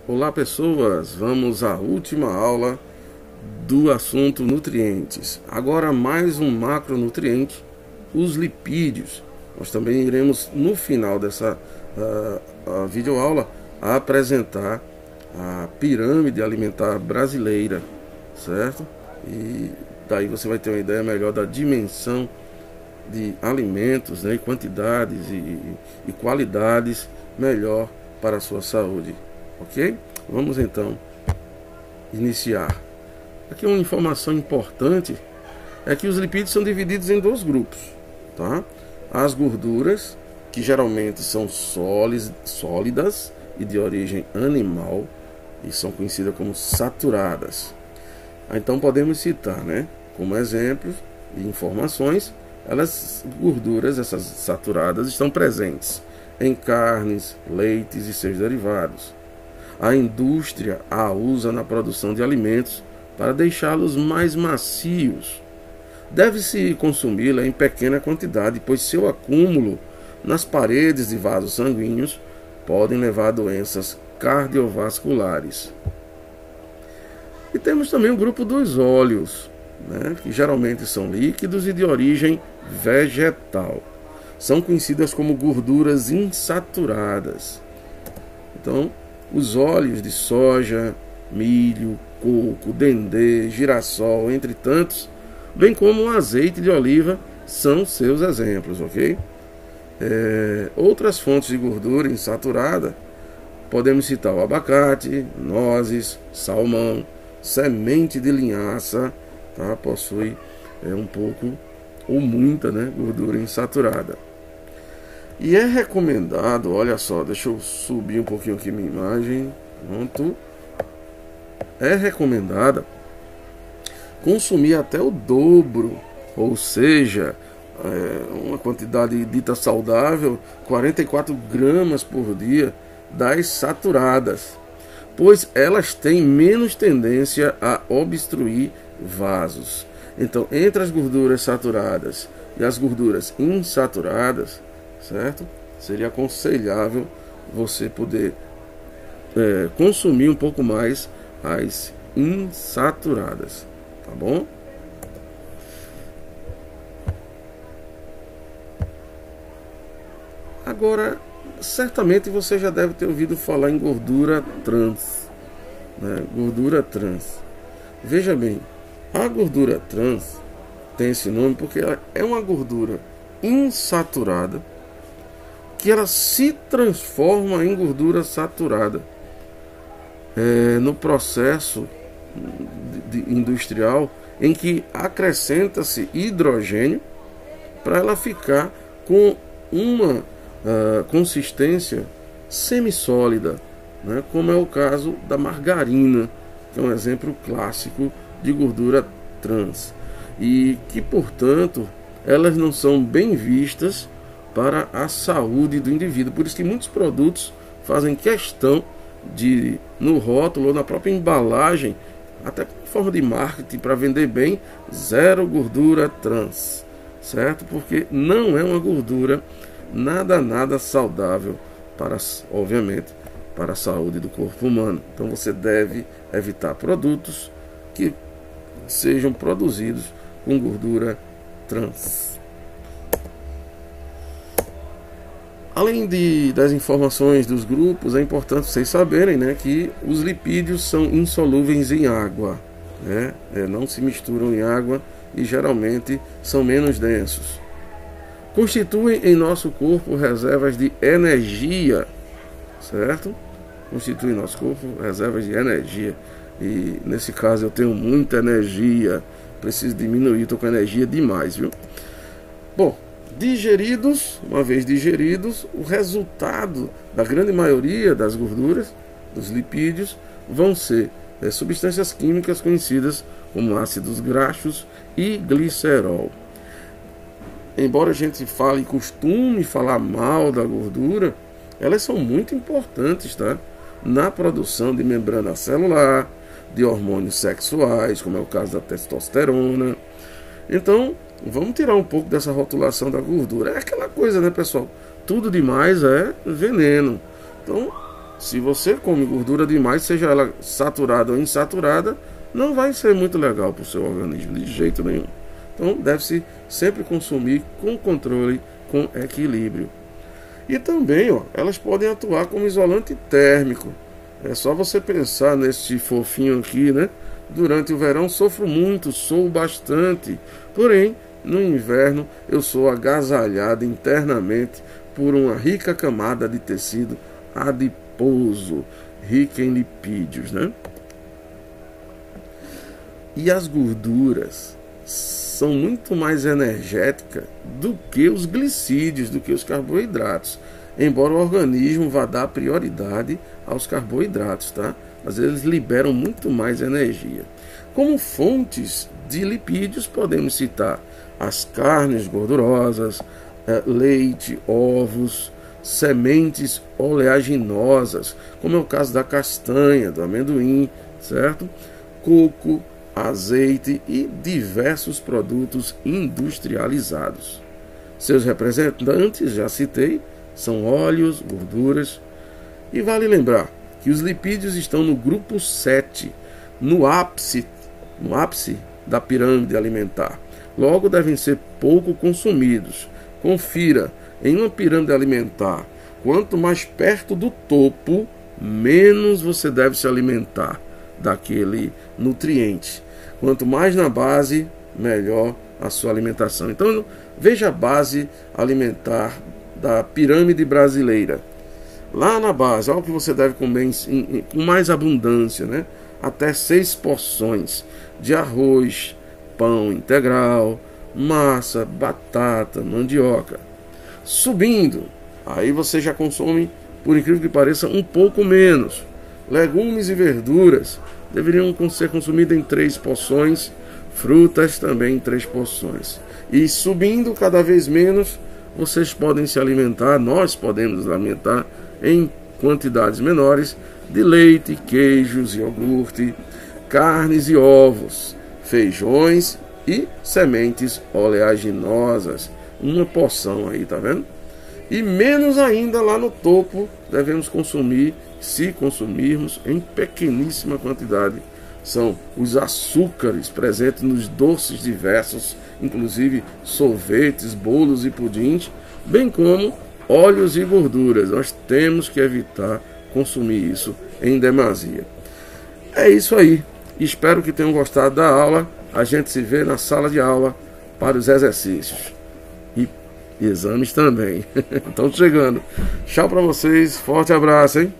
Olá pessoas, vamos à última aula do assunto nutrientes. Agora mais um macronutriente, os lipídios. Nós também iremos no final dessa videoaula apresentar a pirâmide alimentar brasileira, certo? E daí você vai ter uma ideia melhor da dimensão de alimentos, né, e quantidades e qualidades melhor para a sua saúde. Ok? Vamos então iniciar. Aqui uma informação importante é que os lipídios são divididos em dois grupos, tá? As gorduras, que geralmente são sólidas e de origem animal e são conhecidas como saturadas. Então podemos citar, né, como exemplos e informações, gorduras, essas saturadas, estão presentes em carnes, leites e seus derivados. A indústria a usa na produção de alimentos para deixá-los mais macios. Deve-se consumi-la em pequena quantidade, pois seu acúmulo nas paredes e vasos sanguíneos podem levar a doenças cardiovasculares. E temos também o grupo dos óleos, né, que geralmente são líquidos e de origem vegetal. São conhecidas como gorduras insaturadas. Então, os óleos de soja, milho, coco, dendê, girassol, entre tantos, bem como o azeite de oliva, são seus exemplos, ok? Outras fontes de gordura insaturada, podemos citar o abacate, nozes, salmão, semente de linhaça, tá? Possui um pouco ou muita, né, gordura insaturada. E é recomendado, olha só, deixa eu subir um pouquinho aqui minha imagem, pronto. É recomendada consumir até o dobro, ou seja, uma quantidade dita saudável, 44 gramas por dia das saturadas, pois elas têm menos tendência a obstruir vasos. Então, entre as gorduras saturadas e as gorduras insaturadas, certo? Seria aconselhável você poder consumir um pouco mais as insaturadas, tá bom? Agora, certamente você já deve ter ouvido falar em gordura trans, né? Gordura trans. Veja bem, a gordura trans tem esse nome porque ela é uma gordura insaturada que ela se transforma em gordura saturada no processo industrial, em que acrescenta-se hidrogênio para ela ficar com uma consistência semissólida, né, como é o caso da margarina, que é um exemplo clássico de gordura trans, e que, portanto, elas não são bem vistas para a saúde do indivíduo. Por isso que muitos produtos fazem questão de, no rótulo ou na própria embalagem, até como forma de marketing para vender bem, zero gordura trans, certo? Porque não é uma gordura nada saudável para, obviamente, para a saúde do corpo humano. Então você deve evitar produtos que sejam produzidos com gordura trans. Além das informações dos grupos, é importante vocês saberem, né, que os lipídios são insolúveis em água, né? Não se misturam em água e geralmente são menos densos. Constituem em nosso corpo reservas de energia, certo? Constituem em nosso corpo reservas de energia. E nesse caso eu tenho muita energia, preciso diminuir, estou com energia demais, viu? Bom, uma vez digeridos, o resultado da grande maioria das gorduras, dos lipídios, vão ser substâncias químicas conhecidas como ácidos graxos e glicerol. Embora a gente costume falar mal da gordura, elas são muito importantes, tá? Na produção de membrana celular, de hormônios sexuais, como é o caso da testosterona. Então, vamos tirar um pouco dessa rotulação da gordura. É aquela coisa, né, pessoal? Tudo demais é veneno. Então, Se você come gordura demais, seja ela saturada ou insaturada, não vai ser muito legal para o seu organismo, de jeito nenhum. Então deve-se sempre consumir com controle, com equilíbrio. E também, elas podem atuar como isolante térmico. É só você pensar nesse fofinho aqui, né? Durante o verão sofro muito, sou bastante. Porém, no inverno eu sou agasalhado internamente por uma rica camada de tecido adiposo, rica em lipídios, né? E as gorduras são muito mais energéticas do que os glicídios, do que os carboidratos. Embora o organismo vá dar prioridade aos carboidratos, tá? Mas eles liberam muito mais energia. Como fontes de lipídios, podemos citar as carnes gordurosas, leite, ovos, sementes oleaginosas, como é o caso da castanha, do amendoim, certo? Coco, azeite e diversos produtos industrializados. Seus representantes, já citei, são óleos, gorduras. E vale lembrar que os lipídios estão no grupo 7, no ápice da pirâmide alimentar. Logo, devem ser pouco consumidos. Confira, em uma pirâmide alimentar, quanto mais perto do topo, menos você deve se alimentar daquele nutriente. Quanto mais na base, melhor a sua alimentação. Então, veja a base alimentar da pirâmide brasileira. Lá na base, olha o que você deve comer com mais abundância, né? Até 6 porções de arroz, pão integral, massa, batata, mandioca. Subindo, aí você já consome, por incrível que pareça, um pouco menos. Legumes e verduras deveriam ser consumidos em 3 porções, frutas também em 3 porções. E subindo cada vez menos, vocês podem se alimentar, nós podemos nos alimentar em quantidades menores de leite, queijos, iogurte, carnes e ovos, feijões e sementes oleaginosas. Uma porção aí, tá vendo? E menos ainda lá no topo devemos consumir, se consumirmos, em pequeníssima quantidade. São os açúcares presentes nos doces diversos, inclusive sorvetes, bolos e pudins, bem como óleos e gorduras. Nós temos que evitar consumir isso em demasia. É isso aí. Espero que tenham gostado da aula. A gente se vê na sala de aula para os exercícios. E exames também. Estão chegando. Tchau para vocês. Forte abraço, hein?